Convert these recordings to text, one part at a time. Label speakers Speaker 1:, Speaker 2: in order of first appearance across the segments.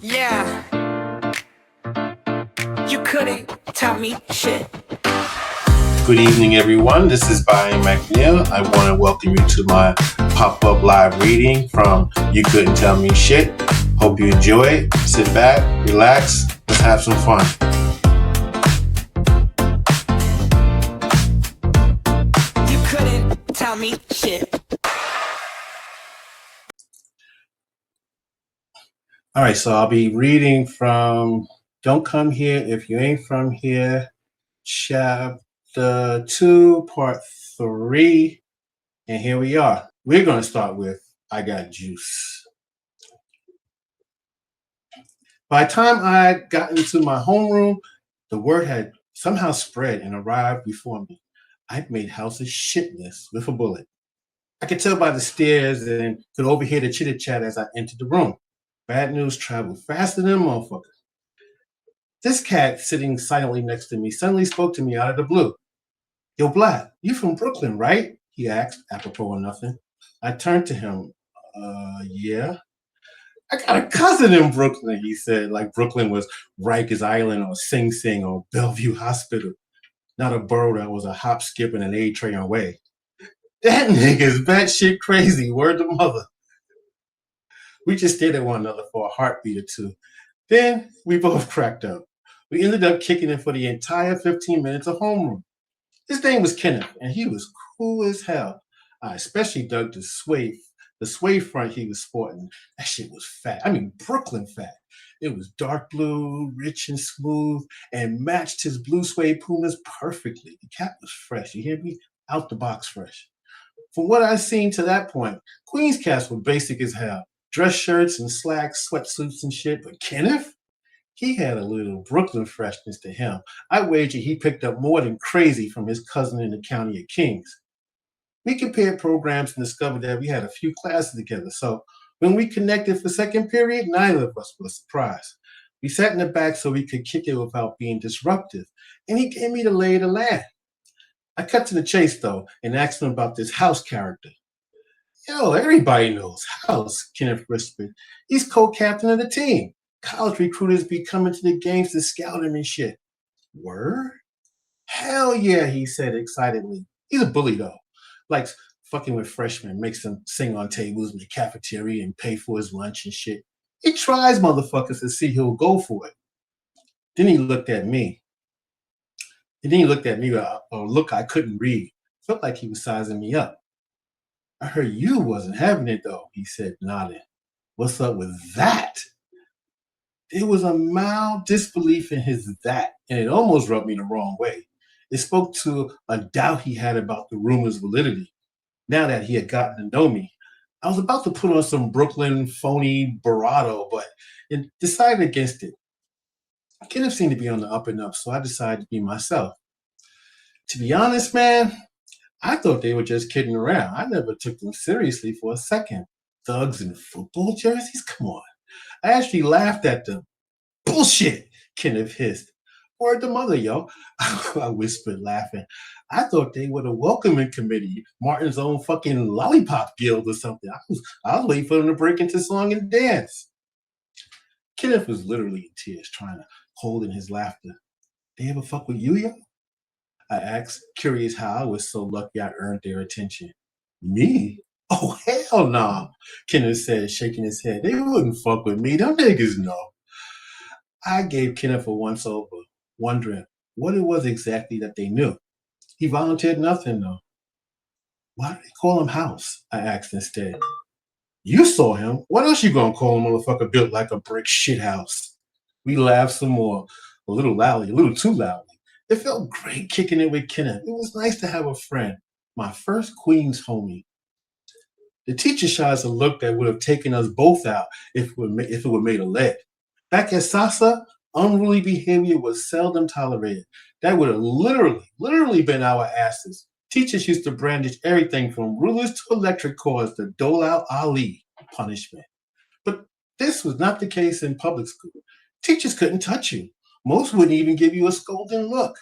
Speaker 1: Yeah, you couldn't tell me shit.
Speaker 2: Good evening, everyone. This is Brian McNeil. I want to welcome you to my pop-up live reading from You Couldn't Tell Me Shit. Hope you enjoy it. Sit back, relax, let's have some fun.
Speaker 1: You couldn't tell me shit.
Speaker 2: All right, so I'll be reading from Don't Come Here If You Ain't From Here, Chapter 2, Part 3. And here we are. We're going to start with I Got Juice. By the time I got into my homeroom, the word had somehow spread and arrived before me. I'd made house a shitless with a bullet. I could tell by the stares and could overhear the chitter-chat as I entered the room. Bad news traveled faster than a motherfucker. This cat sitting silently next to me suddenly spoke to me out of the blue. Yo, Black, you from Brooklyn, right? He asked, apropos of nothing. I turned to him. Yeah. I got a cousin in Brooklyn, he said, like Brooklyn was Rikers Island or Sing Sing or Bellevue Hospital. Not a borough that was a hop, skip, and an A train away. That nigga's batshit crazy, word to mother. We just stared at one another for a heartbeat or two. Then we both cracked up. We ended up kicking it for the entire 15 minutes of homeroom. His name was Kenneth, and he was cool as hell. I especially dug the suede front he was sporting. That shit was fat. I mean, Brooklyn fat. It was dark blue, rich and smooth, and matched his blue suede Pumas perfectly. The cap was fresh. You hear me? Out the box fresh. From what I'd seen to that point, Queens cats were basic as hell. Dress shirts and slacks, sweatsuits and shit. But Kenneth? He had a little Brooklyn freshness to him. I wager he picked up more than crazy from his cousin in the county of Kings. We compared programs and discovered that we had a few classes together. So when we connected for second period, neither of us was surprised. We sat in the back so we could kick it without being disruptive. And he gave me the lay of the land. I cut to the chase, though, and asked him about this House character. Yo, everybody knows House, Kenneth whispered. He's co-captain of the team. College recruiters be coming to the games to scout him and shit. Word? Hell yeah, he said excitedly. He's a bully, though. Likes fucking with freshmen, makes them sing on tables in the cafeteria and pay for his lunch and shit. He tries motherfuckers to see who'll go for it. Then he looked at me. And then he looked at me with a look I couldn't read. Felt like he was sizing me up. I heard you wasn't having it, though, he said, nodding. What's up with that? There was a mild disbelief in his that, and it almost rubbed me the wrong way. It spoke to a doubt he had about the rumor's validity. Now that he had gotten to know me, I was about to put on some Brooklyn phony bravado, but decided against it. Kenneth seemed to be on the up and up, so I decided to be myself. To be honest, man, I thought they were just kidding around. I never took them seriously for a second. Thugs in football jerseys? Come on. I actually laughed at them. Bullshit, Kenneth hissed. Word to mother, yo, I whispered, laughing. I thought they were the welcoming committee, Martin's own fucking lollipop guild or something. I was waiting for them to break into song and dance. Kenneth was literally in tears, trying to hold in his laughter. They ever fuck with you, yo? I asked, curious how I was so lucky I earned their attention. Me? Oh, hell no, nah, Kenneth said, shaking his head. They wouldn't fuck with me. Them niggas know. I gave Kenneth a once-over, wondering what it was exactly that they knew. He volunteered nothing, though. Why do they call him House? I asked instead. You saw him. What else you gonna call him, motherfucker built like a brick shithouse? We laughed some more, a little loudly, a little too loudly. It felt great kicking it with Kenneth. It was nice to have a friend, my first Queens homie. The teacher shot us a look that would have taken us both out if it were made of lead. Back at Sasa, unruly behavior was seldom tolerated. That would have literally been our asses. Teachers used to brandish everything from rulers to electric cords to dole out Ali punishment. But this was not the case in public school. Teachers couldn't touch you. Most wouldn't even give you a scolding look.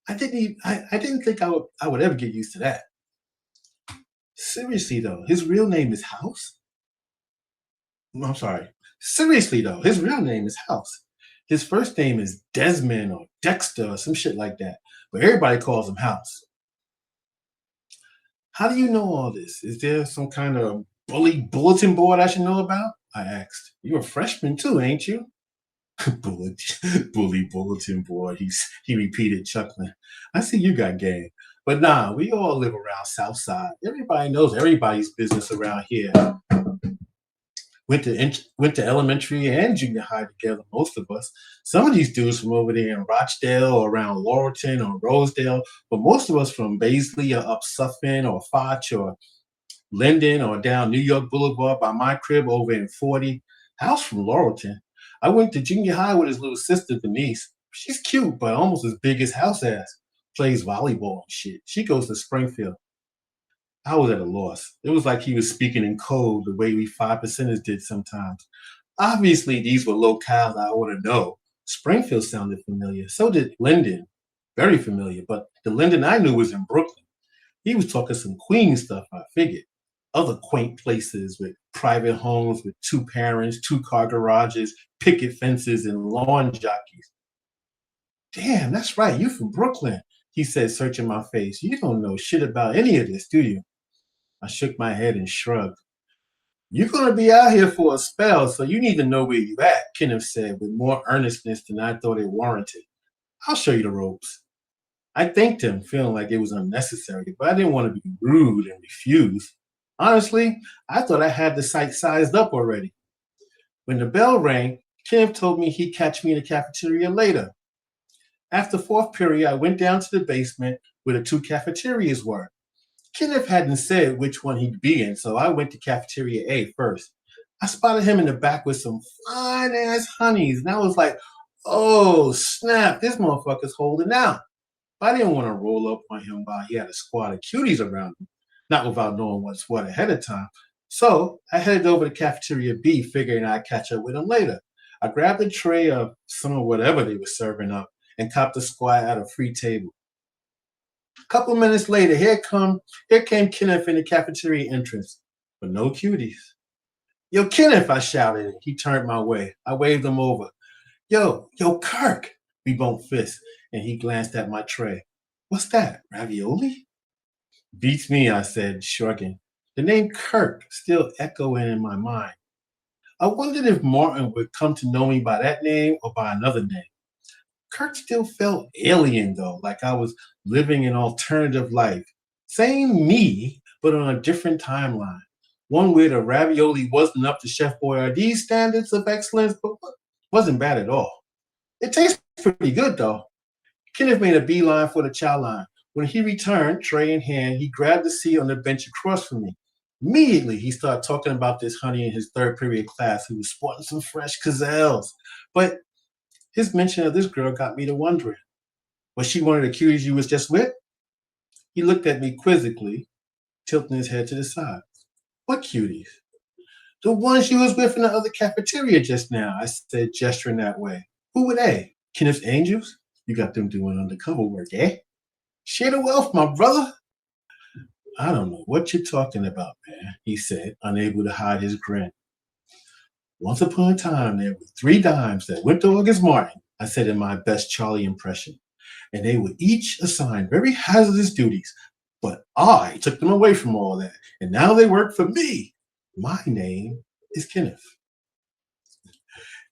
Speaker 2: I didn't think I would ever get used to that. Seriously though, his real name is House? I'm sorry. Seriously though, his real name is House. His first name is Desmond or Dexter or some shit like that. But everybody calls him House. How do you know all this? Is there some kind of bully bulletin board I should know about? I asked. You're a freshman too, ain't you? Bullet, bully bulletin board. He repeated, chuckling. I see you got game. But nah, we all live around Southside. Everybody knows everybody's business around here. Went to elementary and junior high together, most of us. Some of these dudes from over there in Rochdale or around Laurelton or Rosedale, but most of us from Baisley or up Suffin or Foch or Linden or down New York Boulevard by my crib over in 40. House from Laurelton. I went to junior high with his little sister, Denise. She's cute, but almost as big as House ass. Plays volleyball and shit. She goes to Springfield. I was at a loss. It was like he was speaking in code the way we 5%ers did sometimes. Obviously, these were locales I ought to know. Springfield sounded familiar. So did Linden. Very familiar. But the Linden I knew was in Brooklyn. He was talking some Queen stuff, I figured. Other quaint places with private homes with two parents, two-car garages, picket fences, and lawn jockeys. Damn, that's right. You from Brooklyn, he said, searching my face. You don't know shit about any of this, do you? I shook my head and shrugged. You're going to be out here for a spell, so you need to know where you at, Kenneth said with more earnestness than I thought it warranted. I'll show you the ropes. I thanked him, feeling like it was unnecessary, but I didn't want to be rude and refuse. Honestly, I thought I had the site sized up already. When the bell rang, Kenneth told me he'd catch me in the cafeteria later. After fourth period, I went down to the basement where the two cafeterias were. Kenneth hadn't said which one he'd be in, so I went to cafeteria A first. I spotted him in the back with some fine-ass honeys, and I was like, oh, snap, this motherfucker's holding out. I didn't want to roll up on him while he had a squad of cuties around him, not without knowing what's what ahead of time. So I headed over to cafeteria B, figuring I'd catch up with him later. I grabbed a tray of some of whatever they were serving up and copped a squad at a free table. A couple minutes later, here came Kenneth in the cafeteria entrance, but no cuties. Yo, Kenneth, I shouted. He turned my way. I waved him over. Yo, Kirk. We bumped fists, and he glanced at my tray. What's that, ravioli? Beats me, I said, shrugging. The name Kirk still echoing in my mind. I wondered if Martin would come to know me by that name or by another name. Kirk still felt alien, though, like I was living an alternative life. Same me, but on a different timeline. One where the ravioli wasn't up to Chef Boyardee's standards of excellence, but wasn't bad at all. It tastes pretty good, though. Kenneth made a beeline for the chow line. When he returned, tray in hand, he grabbed a seat on the bench across from me. Immediately, he started talking about this honey in his third period class who was sporting some fresh gazelles. But his mention of this girl got me to wondering, was she one of the cuties you was just with? He looked at me quizzically, tilting his head to the side. What cuties? The ones you was with in the other cafeteria just now, I said, gesturing that way. Who were they? Kenneth's angels? You got them doing undercover work, eh? Share the wealth, my brother. I don't know what you're talking about, man, he said, unable to hide his grin. Once upon a time, there were 3 dimes that went to August Martin, I said in my best Charlie impression, and they were each assigned very hazardous duties. But I took them away from all that, and now they work for me. My name is Kenneth.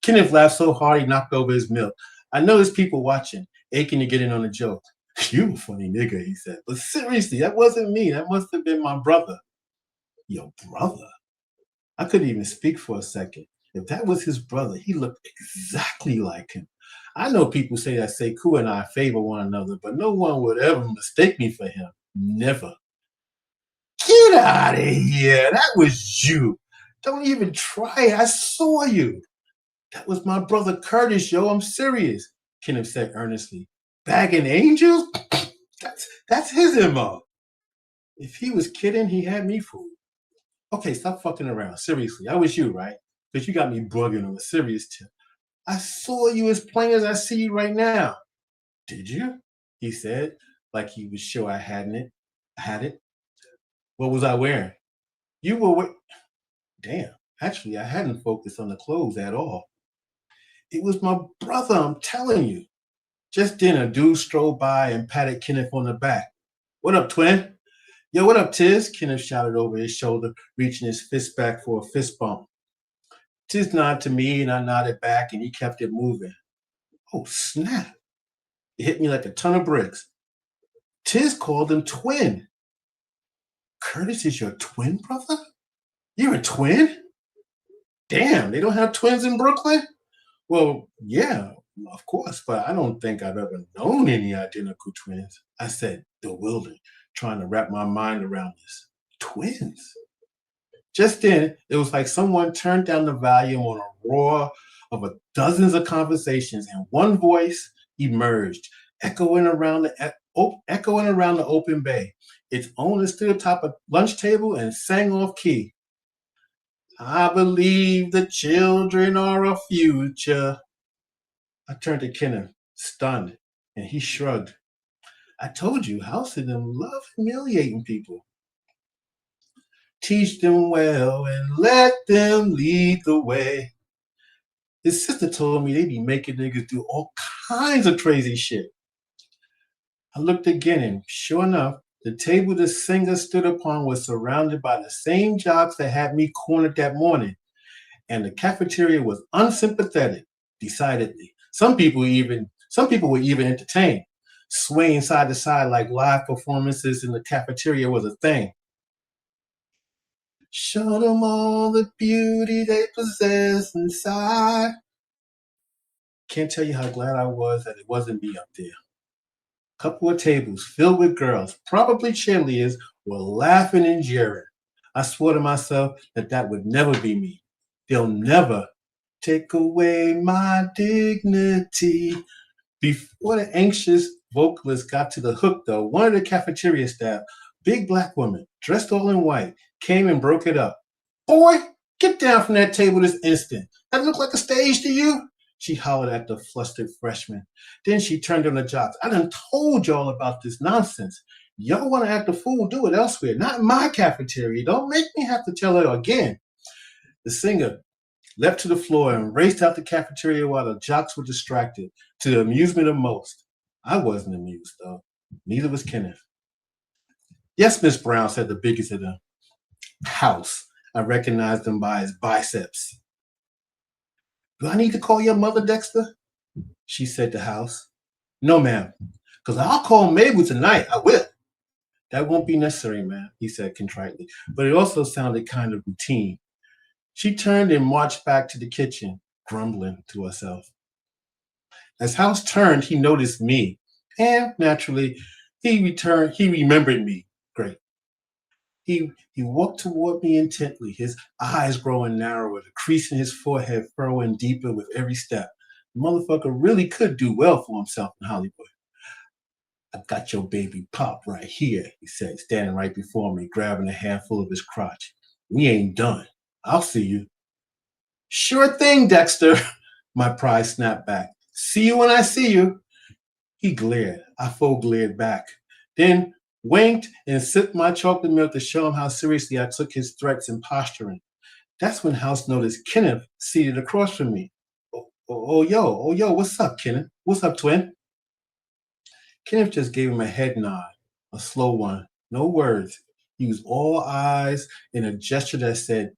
Speaker 2: Kenneth laughed so hard he knocked over his milk. I noticed people watching, aching to get in on the joke. You a funny nigga, he said. But seriously, that wasn't me. That must have been my brother. Your brother? I couldn't even speak for a second. If that was his brother, he looked exactly like him. I know people say that Sekou and I favor one another, but no one would ever mistake me for him. Never. Get out of here. That was you. Don't even try it. I saw you. That was my brother Curtis, yo. I'm serious, Kenneth said earnestly. Bagging angels? That's his MO. If he was kidding, he had me fooled. Okay, stop fucking around. Seriously, I was you, right? Because you got me bugging on a serious tip. I saw you as plain as I see you right now. Did you? He said, like he was sure I had it. What was I wearing? You were Damn, Actually, I hadn't focused on the clothes at all. It was my brother, I'm telling you. Just then, a dude strolled by and patted Kenneth on the back. What up, twin? Yo, what up, Tiz? Kenneth shouted over his shoulder, reaching his fist back for a fist bump. Tiz nodded to me, and I nodded back, and he kept it moving. Oh, snap. It hit me like a ton of bricks. Tiz called him twin. Curtis is your twin brother? You're a twin? Damn, they don't have twins in Brooklyn? Well, yeah, of course, but I don't think I've ever known any identical twins. I said, bewildered, trying to wrap my mind around this. Twins? Just then, it was like someone turned down the volume on a roar of dozens of conversations, and one voice emerged, echoing around the open bay. Its owner stood atop a lunch table and sang off key. I believe the children are our future. I turned to Kenneth, stunned, and he shrugged. I told you, House and them love humiliating people. Teach them well and let them lead the way. His sister told me they be making niggas do all kinds of crazy shit. I looked again, and sure enough, the table the singer stood upon was surrounded by the same jocks that had me cornered that morning, and the cafeteria was unsympathetic, decidedly. Some people were even entertained, swaying side to side like live performances in the cafeteria was a thing. Show them all the beauty they possess inside. Can't tell you how glad I was that it wasn't me up there. A couple of tables filled with girls, probably cheerleaders, were laughing and jeering. I swore to myself that would never be me. They'll never take away my dignity. Before the anxious vocalist got to the hook, though, one of the cafeteria staff, big black woman, dressed all in white, came and broke it up. Boy, get down from that table this instant. That look like a stage to you? She hollered at the flustered freshman. Then she turned on the jocks. I done told y'all about this nonsense. Y'all want to act a fool, do it elsewhere, not in my cafeteria. Don't make me have to tell her again. The singer leapt to the floor and raced out the cafeteria while the jocks were distracted, to the amusement of most. I wasn't amused, though. Neither was Kenneth. Yes, Miss Brown, said the biggest of them. House. I recognized him by his biceps. Do I need to call your mother, Dexter? She said to House. No, ma'am, because I'll call Mabel tonight. I will. That won't be necessary, ma'am, he said contritely, but it also sounded kind of routine. She turned and marched back to the kitchen, grumbling to herself. As House turned, he noticed me, and naturally, he remembered me. Great. He walked toward me intently, his eyes growing narrower, the crease in his forehead furrowing deeper with every step. The motherfucker really could do well for himself in Hollywood. I got your baby pop right here, he said, standing right before me, grabbing a handful of his crotch. We ain't done. I'll see you. Sure thing, Dexter, my pride snapped back. See you when I see you. He glared. I full glared back. Then winked and sipped my chocolate milk to show him how seriously I took his threats and posturing. That's when House noticed Kenneth seated across from me. Oh, yo, what's up, Kenneth? What's up, twin? Kenneth just gave him a head nod, a slow one, no words. He was all eyes in a gesture that said,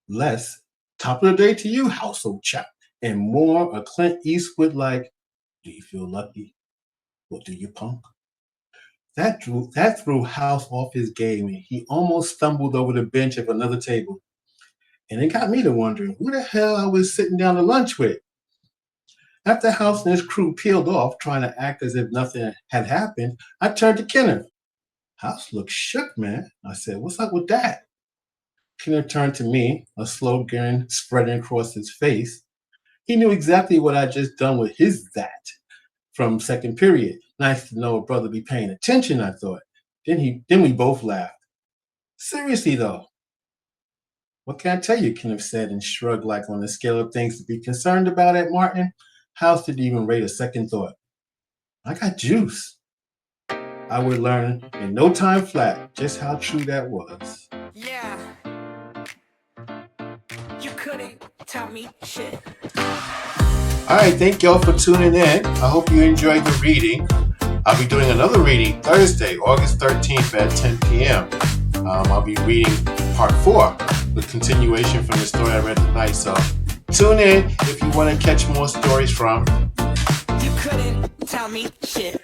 Speaker 2: less, top of the day to you, household chap, and more a Clint Eastwood like, do you feel lucky? Well, do you, punk? That threw House off his game, and he almost stumbled over the bench of another table. And it got me to wondering who the hell I was sitting down to lunch with. After House and his crew peeled off, trying to act as if nothing had happened, I turned to Kenneth. House looked shook, man. I said, what's up with that? Kenneth turned to me, a slow grin spreading across his face. He knew exactly what I'd just done with his that from second period. Nice to know a brother be paying attention, I thought. Then we both laughed. Seriously, though. What can I tell you, Kenneth said and shrugged like on the scale of things to be concerned about at Martin. House didn't even rate a second thought. I got juice. I would learn in no time flat just how true that was.
Speaker 1: Yeah. You couldn't tell me shit.
Speaker 2: All right, thank y'all for tuning in. I hope you enjoyed the reading. I'll be doing another reading Thursday, August 13th at 10 p.m. I'll be reading part 4, the continuation from the story I read tonight. So tune in if you want to catch more stories from
Speaker 1: You couldn't tell me shit.